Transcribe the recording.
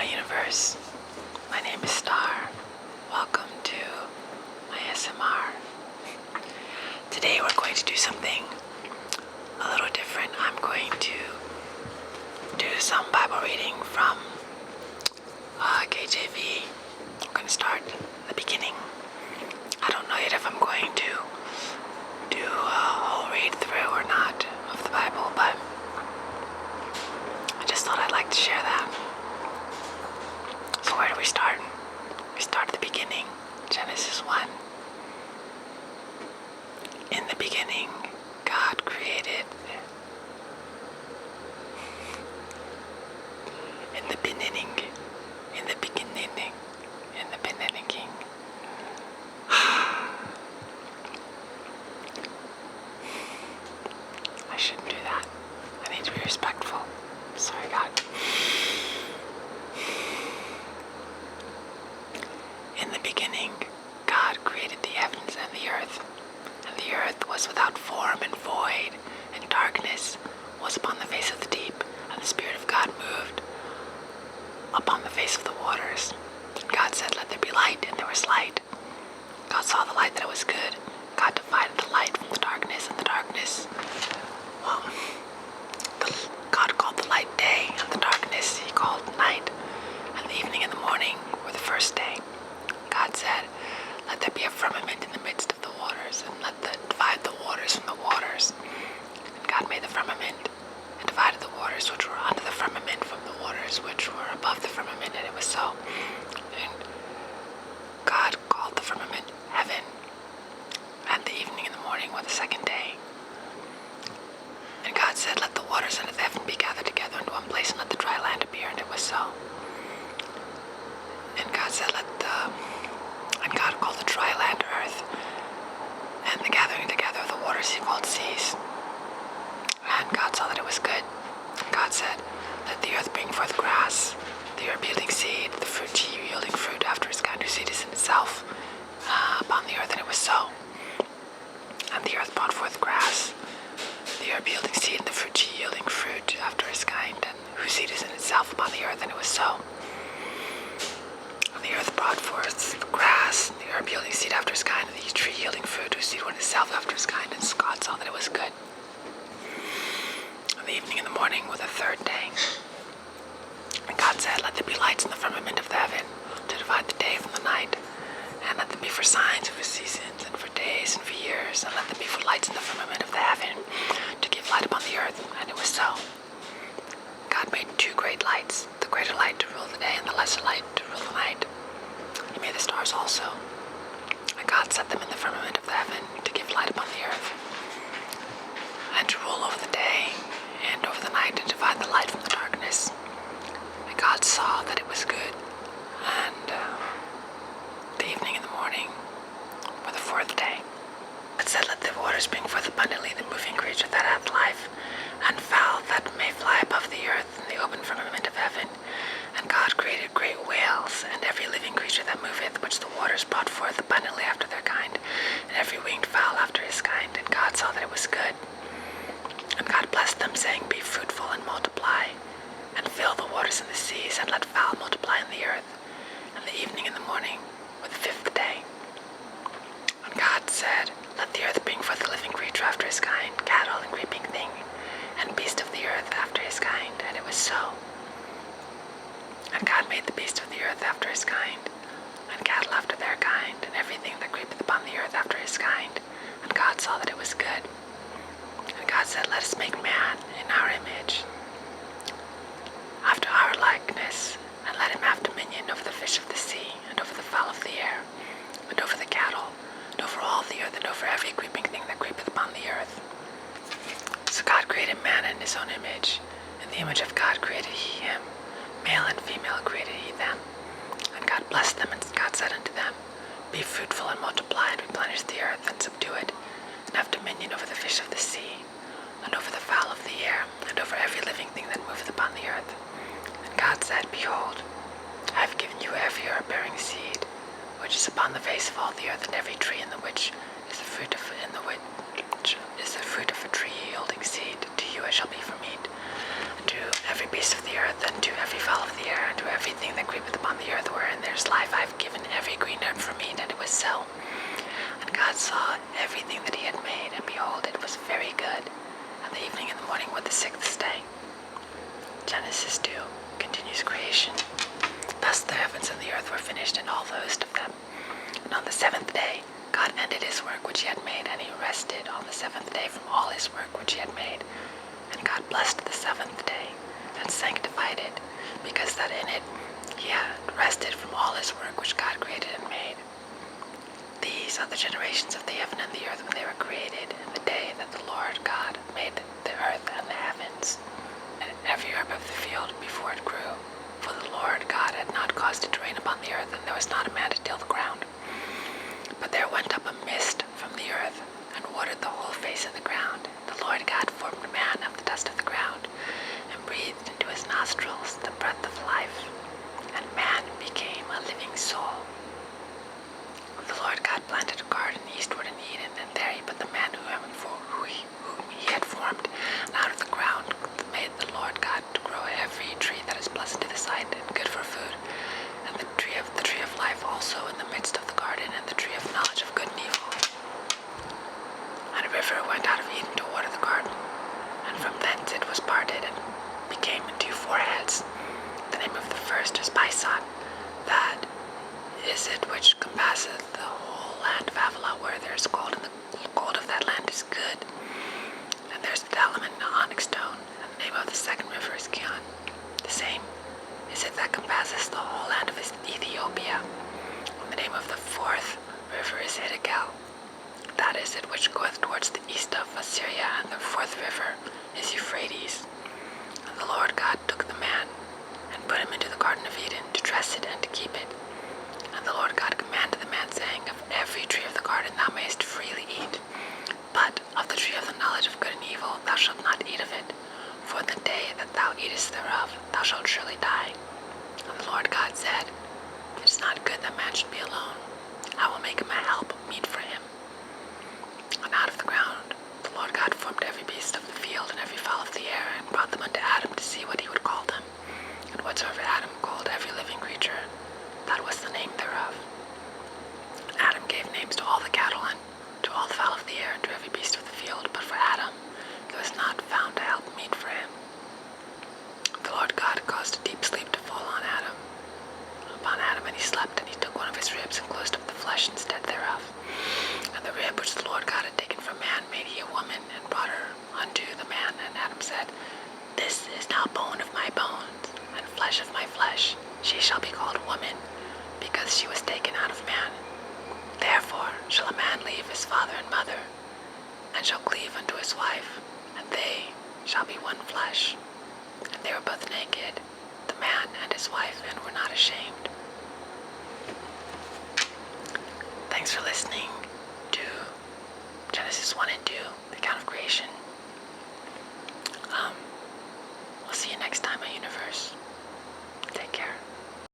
universe. My name is Star. Welcome to my ASMR. Today we're going to do something a little different. I'm going to do some Bible reading from KJV. I'm going to start at the beginning. I don't know yet if I'm going to do a whole read through or not of the Bible, but I just thought I'd like to share that. So where do we start? We start at the beginning, Genesis 1. In the beginning, God created. In the beginning. I shouldn't do that. I need to be respectful. Sorry, God. In the beginning, God created the heavens and the earth was without form and void, and darkness was upon the face of the deep, and the Spirit of God moved upon the face of the waters. And God said, "Let there be light," and there was light. God saw the light that it was good. God divided the light from the darkness, and the darkness, God called the light day, and the darkness He called night. And the evening and the morning were the first day. God said, "Let there be a firmament in the midst of the waters, and divide the waters from the waters." And God made the firmament, and divided the waters which were under the firmament from the waters which were above the firmament, and it was so. And God called the firmament heaven, and the evening and the morning were the second day. And God said, "Let the waters under the heaven be gathered together into one place, and let the dry land appear," and it was so. And God said, and God called the dry land earth, and the gathering together of the waters He called seas. And God saw that it was good. And God said, "Let the earth bring forth grass, the herb yielding seed, the fruit tree yielding fruit after its kind, whose seed is in itself upon the earth," and it was so. And the earth brought forth grass, the herb yielding seed, and the fruit tree yielding fruit after its kind, and whose seed is in itself upon the earth, and it was so. And the earth brought forth grass, the herb yielding seed after its kind, and the tree yielding fruit, whose seed was in itself after its kind, and God saw that it was good. And the evening and the morning were the third day. And God said, "Let there be lights in the firmament of the heaven, to divide the day from the night, and let them be for signs and for seasons, and for days and for years, and let them be for lights in the firmament of the heaven, to give light upon the earth," and it was so. God made two great lights, the greater light to rule the day, and the lesser light to rule the night. He made the stars also, and God set them in the firmament of the heaven, to give light upon the earth, and to rule over the day and over the night, and divide the light from the darkness. And God saw that it was good, and the evening and the morning were the fourth day. God said, "Let the waters bring forth abundantly the moving creature that hath life, and fowl that may fly above the earth in the open firmament of heaven. And God created great whales, and every living creature that moveth, which the waters brought forth abundantly after their kind, and every winged fowl after his kind. And God saw that it was good. And God blessed them, saying, Be fruitful and multiply, and fill the waters and the seas, and let fowl multiply in the earth. And the evening and the morning were the fifth day. And God said, Let the earth bring forth a living creature after his kind, cattle and creeping thing, and beast of the earth after his kind. And it was so. And God made the beast of the earth after his kind, and cattle after their kind, and everything that creepeth upon the earth after his kind. And God saw that it was good. And God said, Let us make man in our image, after our likeness, and let him have dominion over the fish of the sea, and over the fowl of the air, and over the cattle, and over all the earth, and over every creeping thing that creepeth upon the earth. So God created man in his own image. In the image of God created he him. Male and female created he them. And God blessed them, and God said unto them, Be fruitful and multiply, and replenish the earth, and subdue it, and have dominion over the fish of the sea, and over the fowl of the air, and over every living thing that moveth upon the earth. And God said, Behold, I have given you every herb-bearing seed, which is upon the face of all the earth, and every tree in the which is the fruit of a tree yielding seed. To you it shall be for meat. And to every beast of the earth, and to every fowl of the air, and to everything that seventh day from all his work which he had made. And God blessed the seventh day, and sanctified it, because that in it he had rested from all his work which God created and made. These are the generations of the heaven and the earth when they were created, in the day that the Lord God made the earth and the heavens, and every herb of the field before it grew. For the Lord God had not caused it to rain upon the earth, and there was not a man to till the ground. But there went up a mist from the earth, and watered the whole face of the ground. The Lord God formed man of the dust of the ground, and breathed into his nostrils the breath of life, and man became a living soul. The Lord God planted a garden eastward in Eden, and there he put the man whom he had formed. And out of the ground made the Lord God to grow every tree that is pleasant to the sight and good for food, and the tree of life also in the midst of the garden, and the tree of knowledge of good and evil. And a river went out of Eden to water the garden, and from thence it was parted and became into four heads. The name of the first is Pison. That is it which compasseth the whole land of Havilah, where there is gold, and the gold of that land is good. And there is bdellium and onyx stone, and the name of the second river is Gihon. The same is it that compasseth the whole land of Ethiopia. And the name of the fourth river is Hiddekel. That is it which goeth towards the east of Assyria, and the fourth river is Euphrates. And the Lord God took the man, and put him into the garden of Eden, to dress it and to keep it. And the Lord God commanded the man, saying, Of every tree of the garden thou mayest freely eat, but of the tree of the knowledge of good and evil thou shalt not eat of it, for the day that thou eatest thereof thou shalt surely die. And the Lord God said, It is not good that man should be alone. I will make him a help meet for him. And out of the ground the Lord God formed every beast of the field and every fowl of the air, and brought them unto Adam to see what he would call them. And whatsoever Adam called every living creature, that was the name thereof. Adam gave names to all the cattle, and to all the fowl of the air, and to every beast of the field. But for Adam there was not found a help meet for him. The Lord God caused a deep sleep to fall upon Adam, and he slept, and he took one of his ribs, and closed up the flesh instead thereof. And the rib which the Lord God had taken from man made he a woman, and brought her unto the man. And Adam said, This is now bone of my bones, and flesh of my flesh. She shall be called woman, because she was taken out of man. Therefore shall a man leave his father and mother, and shall cleave unto his wife, and they shall be one flesh. And they were both naked, the man and his wife, and were not ashamed. Thanks for listening to Genesis 1 and 2, the account of creation. We'll see you next time, my universe.